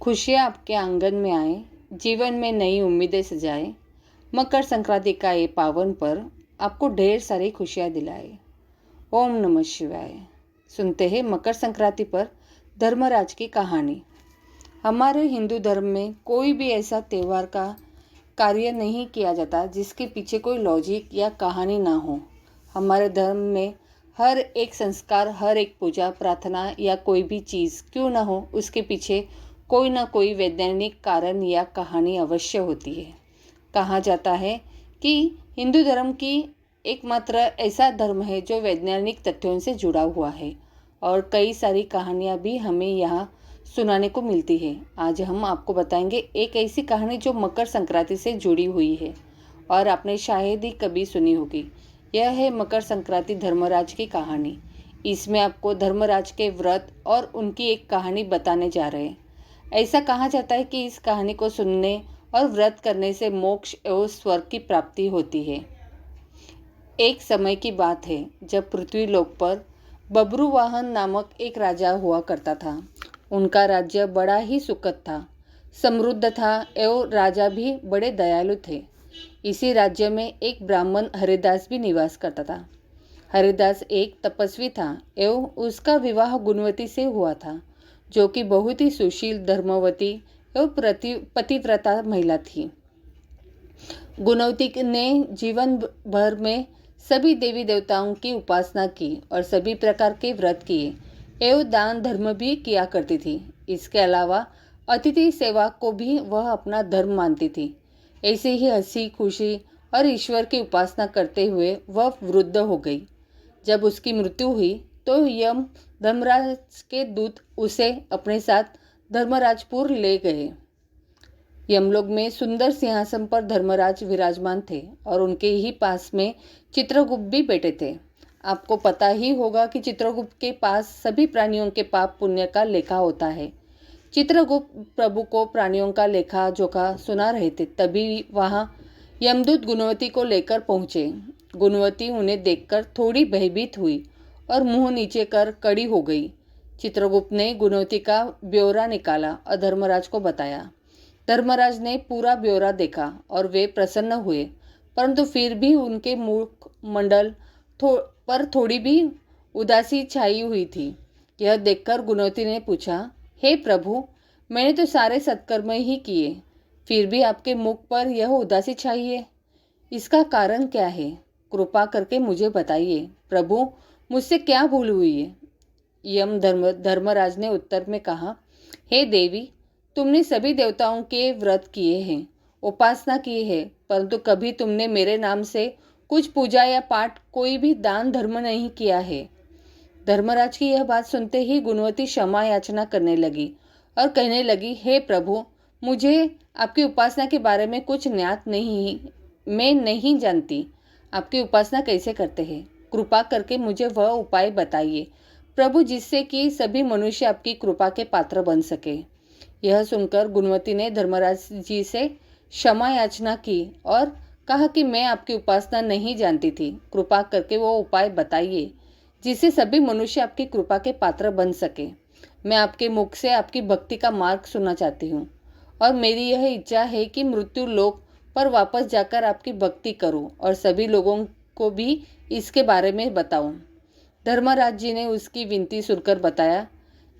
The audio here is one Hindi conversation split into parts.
खुशियाँ आपके आंगन में आए, जीवन में नई उम्मीदें सजाए। मकर संक्रांति का ये पावन पर्व आपको ढेर सारी खुशियाँ दिलाए। ओम नमः शिवाय। सुनते हैं मकर संक्रांति पर धर्मराज की कहानी। हमारे हिंदू धर्म में कोई भी ऐसा त्यौहार का कार्य नहीं किया जाता जिसके पीछे कोई लॉजिक या कहानी ना हो। हमारे धर्म में हर एक संस्कार, हर एक पूजा प्रार्थना या कोई भी चीज़ क्यों ना हो, उसके पीछे कोई ना कोई वैज्ञानिक कारण या कहानी अवश्य होती है। कहा जाता है कि हिंदू धर्म की एकमात्र ऐसा धर्म है जो वैज्ञानिक तथ्यों से जुड़ा हुआ है और कई सारी कहानियाँ भी हमें यहाँ सुनाने को मिलती है। आज हम आपको बताएंगे एक ऐसी कहानी जो मकर संक्रांति से जुड़ी हुई है और आपने शायद ही कभी सुनी होगी। यह है मकर संक्रांति धर्मराज की कहानी। इसमें आपको धर्मराज के व्रत और उनकी एक कहानी बताने जा रहे हैं। ऐसा कहा जाता है कि इस कहानी को सुनने और व्रत करने से मोक्ष एवं स्वर्ग की प्राप्ति होती है। एक समय की बात है जब पृथ्वी लोक पर बब्रुवाहन नामक एक राजा हुआ करता था। उनका राज्य बड़ा ही सुखद था, समृद्ध था एवं राजा भी बड़े दयालु थे। इसी राज्य में एक ब्राह्मण हरिदास भी निवास करता था। हरिदास एक तपस्वी था एवं उसका विवाह गुणवती से हुआ था, जो कि बहुत ही सुशील, धर्मवती एवं पतिव्रता महिला थी। गुणवती ने जीवन भर में सभी देवी देवताओं की उपासना की और सभी प्रकार के व्रत किए एवं दान धर्म भी किया करती थी। इसके अलावा अतिथि सेवा को भी वह अपना धर्म मानती थी। ऐसे ही हंसी खुशी और ईश्वर की उपासना करते हुए वह वृद्ध हो गई। जब उसकी मृत्यु हुई तो यम धर्मराज के दूत उसे अपने साथ धर्मराजपुर ले गए। यमलोक में सुंदर सिंहासन पर धर्मराज विराजमान थे और उनके ही पास में चित्रगुप्त भी बैठे थे। आपको पता ही होगा कि चित्रगुप्त के पास सभी प्राणियों के पाप पुण्य का लेखा होता है। चित्रगुप्त प्रभु को प्राणियों का लेखा जोखा सुना रहे थे, तभी वहाँ यमदूत गुणवती को लेकर पहुँचे। गुणवती उन्हें देखकर थोड़ी भयभीत हुई और मुंह नीचे कर कड़ी हो गई। चित्रगुप्त ने गुणवती का ब्यौरा निकाला और धर्मराज को बताया। धर्मराज ने पूरा ब्यौरा देखा और वे प्रसन्न हुए, परंतु फिर भी उनके मुख मंडल पर थोड़ी भी उदासी छाई हुई थी। यह देखकर गुणवती ने पूछा, हे प्रभु, मैंने तो सारे सत्कर्म ही किए, फिर भी आपके मुख पर यह उदासी छाई है। इसका कारण क्या है? कृपा करके मुझे बताइए प्रभु, मुझसे क्या भूल हुई है? यम धर्मराज ने उत्तर में कहा, हे देवी, तुमने सभी देवताओं के व्रत किए हैं, उपासना की है, परंतु कभी तुमने मेरे नाम से कुछ पूजा या पाठ, कोई भी दान धर्म नहीं किया है। धर्मराज की यह बात सुनते ही गुणवती क्षमा याचना करने लगी और कहने लगी, हे प्रभु, मुझे आपकी उपासना के बारे में कुछ ज्ञात नहीं, मैं नहीं जानती आपकी उपासना कैसे करते हैं। कृपा करके मुझे वह उपाय बताइए प्रभु, जिससे कि सभी मनुष्य आपकी कृपा के पात्र बन सके। यह सुनकर गुणवती ने धर्मराज जी से क्षमा याचना की और कहा कि मैं आपकी उपासना नहीं जानती थी, कृपा करके वो उपाय बताइए जिससे सभी मनुष्य आपकी कृपा के पात्र बन सके। मैं आपके मुख से आपकी भक्ति का मार्ग सुनना चाहती हूँ और मेरी यह इच्छा है कि मृत्यु लोक पर वापस जाकर आपकी भक्ति करूं और सभी लोगों को भी इसके बारे में बताऊं। धर्मराज जी ने उसकी विनती सुनकर बताया,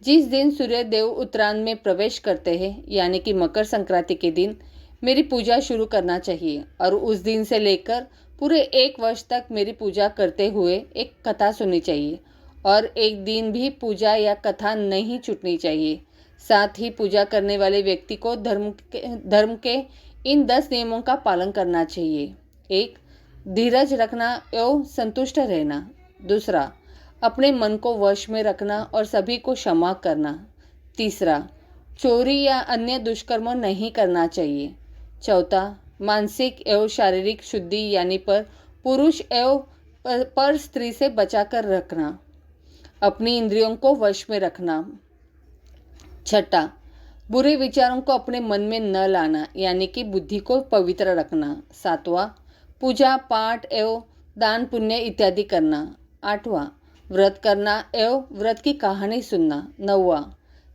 जिस दिन सूर्य देव उत्तरायण में प्रवेश करते हैं, यानी कि मकर संक्रांति के दिन मेरी पूजा शुरू करना चाहिए और उस दिन से लेकर पूरे 1 वर्ष तक मेरी पूजा करते हुए एक कथा सुननी चाहिए और एक दिन भी पूजा या कथा नहीं छूटनी चाहिए। साथ ही पूजा करने वाले व्यक्ति को धर्म के इन 10 नियमों का पालन करना चाहिए। 1. धीरज रखना एवं संतुष्ट रहना। 2. अपने मन को वश में रखना और सभी को क्षमा करना। 3. चोरी या अन्य दुष्कर्म नहीं करना चाहिए। 4. मानसिक एवं शारीरिक शुद्धि, यानी पर पुरुष एवं पर स्त्री से बचाकर रखना। अपनी इंद्रियों को वश में रखना। 6. बुरे विचारों को अपने मन में न लाना, यानी कि बुद्धि को पवित्र रखना। 7. पूजा पाठ एवं दान पुण्य इत्यादि करना। 8. व्रत करना एवं व्रत की कहानी सुनना। 9.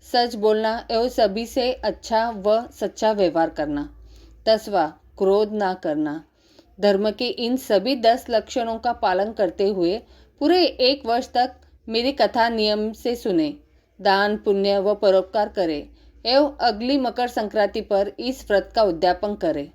सच बोलना एवं सभी से अच्छा व सच्चा व्यवहार करना। 10वां, क्रोध ना करना। धर्म के इन सभी 10 लक्षणों का पालन करते हुए पूरे 1 वर्ष तक मेरी कथा नियम से सुने, दान पुण्य व परोपकार करें एवं अगली मकर संक्रांति पर इस व्रत का उद्यापन करें।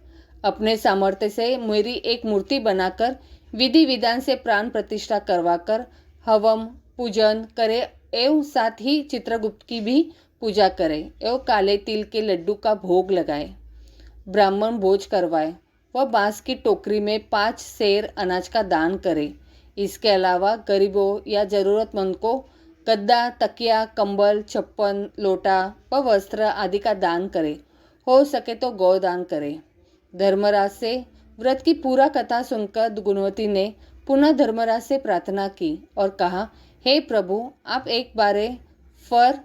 अपने सामर्थ्य से मेरी एक मूर्ति बनाकर विधि विधान से प्राण प्रतिष्ठा करवाकर हवम पूजन करें एवं साथ ही चित्रगुप्त की भी पूजा करें एवं काले तिल के लड्डू का भोग लगाए, ब्राह्मण भोज करवाए व बांस की टोकरी में 5 सेर अनाज का दान करें। इसके अलावा गरीबों या ज़रूरतमंद को गद्दा, तकिया, कंबल, छप्पन, लोटा व वस्त्र आदि का दान करें। हो सके तो गौदान करें। धर्मराज से व्रत की पूरा कथा सुनकर गुणवती ने पुनः धर्मराज से प्रार्थना की और कहा, हे प्रभु, आप एक बारे फर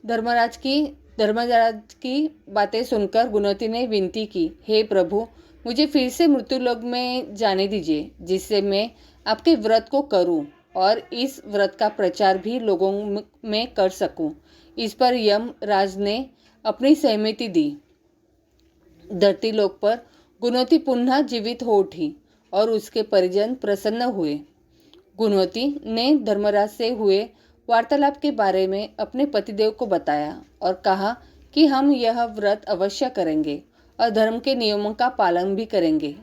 धर्मराज की बातें सुनकर गुणवती ने विनती की, हे प्रभु, मुझे फिर से मृत्युलोक में जाने दीजिए जिससे मैं आपके व्रत को करूं और इस व्रत का प्रचार भी लोगों में कर सकूं। इस पर यम राज ने अपनी सहमति दी। धरती लोक पर गुणवती पुनः जीवित हो उठी और उसके परिजन प्रसन्न हुए। गुणवती ने धर्मराज से हुए वार्तालाप के बारे में अपने पतिदेव को बताया और कहा कि हम यह व्रत अवश्य करेंगे और धर्म के नियमों का पालन भी करेंगे।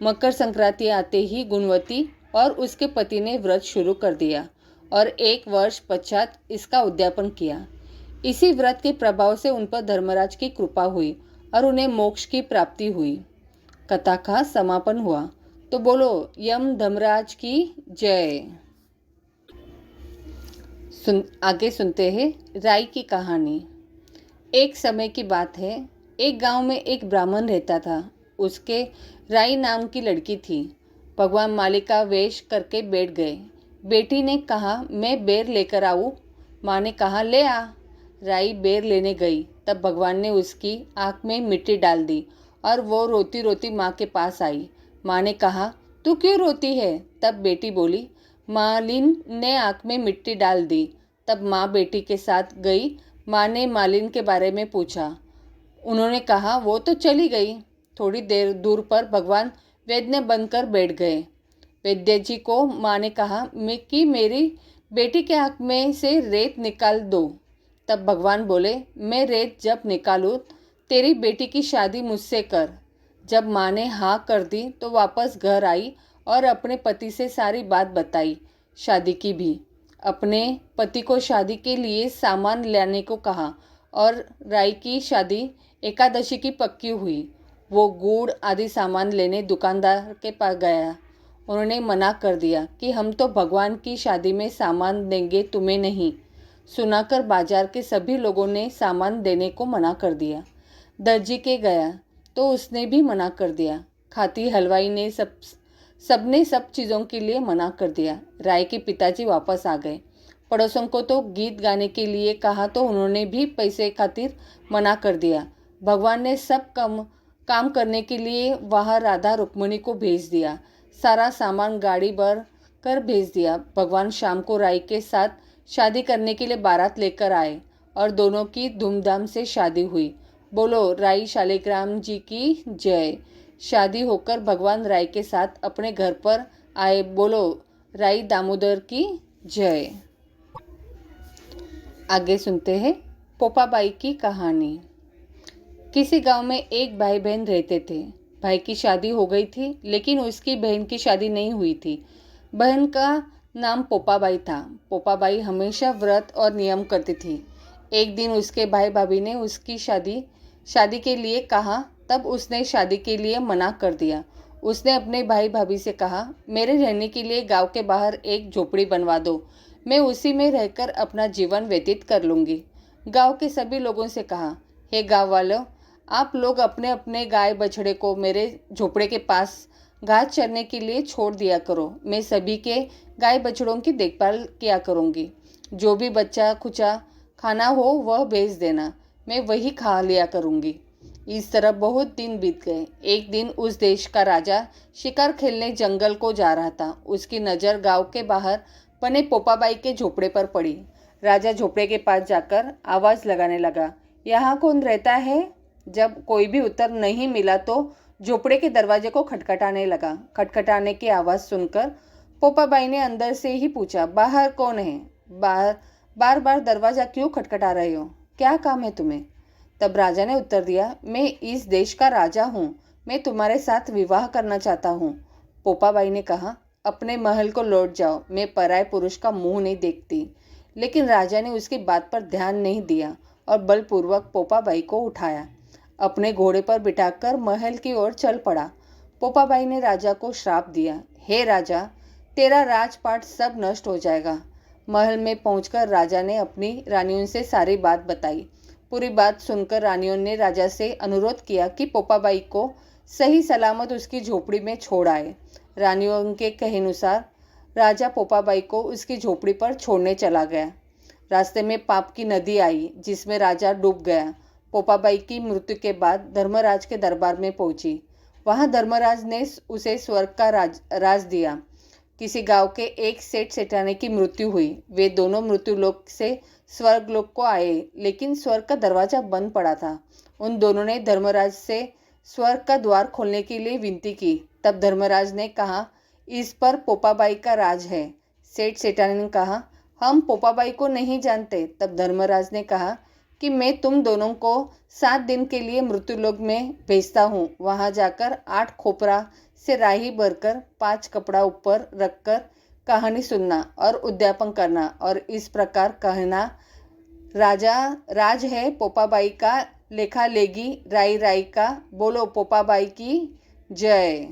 मकर संक्रांति आते ही गुणवती और उसके पति ने व्रत शुरू कर दिया और 1 वर्ष पश्चात इसका उद्यापन किया। इसी व्रत के प्रभाव से उन पर धर्मराज की कृपा हुई और उन्हें मोक्ष की प्राप्ति हुई। कथा का समापन हुआ। तो बोलो यम धर्मराज की जय। आगे सुनते हैं राई की कहानी। एक समय की बात है, एक गांव में एक ब्राह्मण रहता था। उसके राई नाम की लड़की थी। भगवान मालिक का वेश करके बैठ गए। बेटी ने कहा, मैं बेर लेकर आऊँ? माँ ने कहा, ले आ। राई बेर लेने गई, तब भगवान ने उसकी आँख में मिट्टी डाल दी और वो रोती रोती माँ के पास आई। माँ ने कहा, तू क्यों रोती है? तब बेटी बोली, मालिन ने आँख में मिट्टी डाल दी। तब माँ बेटी के साथ गई। माँ ने मालिन के बारे में पूछा। उन्होंने कहा, वो तो चली गई। थोड़ी देर दूर पर भगवान वैद्य बनकर बैठ गए। वैद्य जी को माँ ने कहा कि मेरी बेटी के आँख में से रेत निकाल दो। तब भगवान बोले, मैं रेत जब निकालूं तेरी बेटी की शादी मुझसे कर। जब माँ ने हाँ कर दी तो वापस घर आई और अपने पति से सारी बात बताई, शादी की भी। अपने पति को शादी के लिए सामान लाने को कहा और राई की शादी एकादशी की पक्की हुई। वो गुड़ आदि सामान लेने दुकानदार के पास गया। उन्होंने मना कर दिया कि हम तो भगवान की शादी में सामान देंगे, तुम्हें नहीं। सुनाकर बाजार के सभी लोगों ने सामान देने को मना कर दिया। दर्जी के गया तो उसने भी मना कर दिया। खाती हलवाई ने सबने सब चीज़ों के लिए मना कर दिया। राय के पिताजी वापस आ गए। पड़ोसन को तो गीत गाने के लिए कहा तो उन्होंने भी पैसे खातिर मना कर दिया। भगवान ने सब काम करने के लिए वहाँ राधा रुक्मिणी को भेज दिया। सारा सामान गाड़ी भर कर भेज दिया। भगवान शाम को राय के साथ शादी करने के लिए बारात लेकर आए और दोनों की धूमधाम से शादी हुई। बोलो राई शालिग्राम जी की जय। शादी होकर भगवान राय के साथ अपने घर पर आए। बोलो राई दामोदर की जय। आगे सुनते हैं पोपाबाई की कहानी। किसी गांव में एक भाई बहन रहते थे। भाई की शादी हो गई थी लेकिन उसकी बहन की शादी नहीं हुई थी। बहन का नाम पोपाबाई था। पोपाबाई हमेशा व्रत और नियम करती थी। एक दिन उसके भाई भाभी ने उसकी शादी के लिए कहा, तब उसने शादी के लिए मना कर दिया। उसने अपने भाई भाभी से कहा, मेरे रहने के लिए गांव के बाहर एक झोपड़ी बनवा दो, मैं उसी में रहकर अपना जीवन व्यतीत कर लूँगी। गांव के सभी लोगों से कहा, हे गांव वालों, आप लोग अपने अपने गाय बछड़े को मेरे झोपड़े के पास घास चरने के लिए छोड़ दिया करो। मैं सभी के गाय बछड़ों की देखभाल किया करूँगी। जो भी बच्चा खुचा खाना हो वह भेज देना, मैं वही खा लिया करूँगी। इस तरह बहुत दिन बीत गए। एक दिन उस देश का राजा शिकार खेलने जंगल को जा रहा था। उसकी नज़र गांव के बाहर बने पोपाबाई के झोपड़े पर पड़ी। राजा झोपड़े के पास जाकर आवाज़ लगाने लगा, यहाँ कौन रहता है? जब कोई भी उत्तर नहीं मिला तो झोपड़े के दरवाजे को खटखटाने लगा। खटखटाने की आवाज़ सुनकर पोपाबाई ने अंदर से ही पूछा, बाहर कौन है? बार बार दरवाज़ा क्यों खटखटा रहे हो? क्या काम है तुम्हें? तब राजा ने उत्तर दिया, मैं इस देश का राजा हूँ, मैं तुम्हारे साथ विवाह करना चाहता हूँ। पोपाबाई ने कहा, अपने महल को लौट जाओ, मैं पराये पुरुष का मुंह नहीं देखती। लेकिन राजा ने उसकी बात पर ध्यान नहीं दिया और बलपूर्वक पोपाबाई को उठाया, अपने घोड़े पर बिठाकर महल की ओर चल पड़ा। पोपाबाई ने राजा को श्राप दिया, हे राजा, तेरा राजपाट सब नष्ट हो जाएगा। महल में पहुंचकर राजा ने अपनी रानियों से सारी बात बताई। पूरी बात सुनकर रानियों ने राजा से अनुरोध किया कि पोपाबाई को सही सलामत उसकी झोपड़ी में छोड़ आए। रानियों के कहेनुसार राजा पोपाबाई को उसकी झोपड़ी पर छोड़ने चला गया। रास्ते में पाप की नदी आई जिसमें राजा डूब गया। पोपाबाई की मृत्यु के बाद धर्मराज के दरबार में पहुंची। वहां धर्मराज ने उसे स्वर्ग का राज दिया। किसी गांव के एक सेठ सेठानी की मृत्यु हुई। वे दोनों मृत्यु लोक से स्वर्ग लोक को आए, लेकिन स्वर्ग का दरवाजा बंद पड़ा था। उन दोनों ने धर्मराज से स्वर्ग का द्वार खोलने के लिए विनती की। तब धर्मराज ने कहा, इस पर पोपाबाई का राज है। सेठ सेठानी ने कहा, हम पोपाबाई को नहीं जानते। तब धर्मराज ने कहा कि मैं तुम दोनों को 7 दिन के लिए मृत्युलोक में भेजता हूँ। वहाँ जाकर 8 खोपरा से राही भरकर 5 कपड़ा ऊपर रखकर कहानी सुनना और उद्यापन करना और इस प्रकार कहना, राज है पोपाबाई का, लेखा लेगी राई राई का, बोलो पोपाबाई की जय।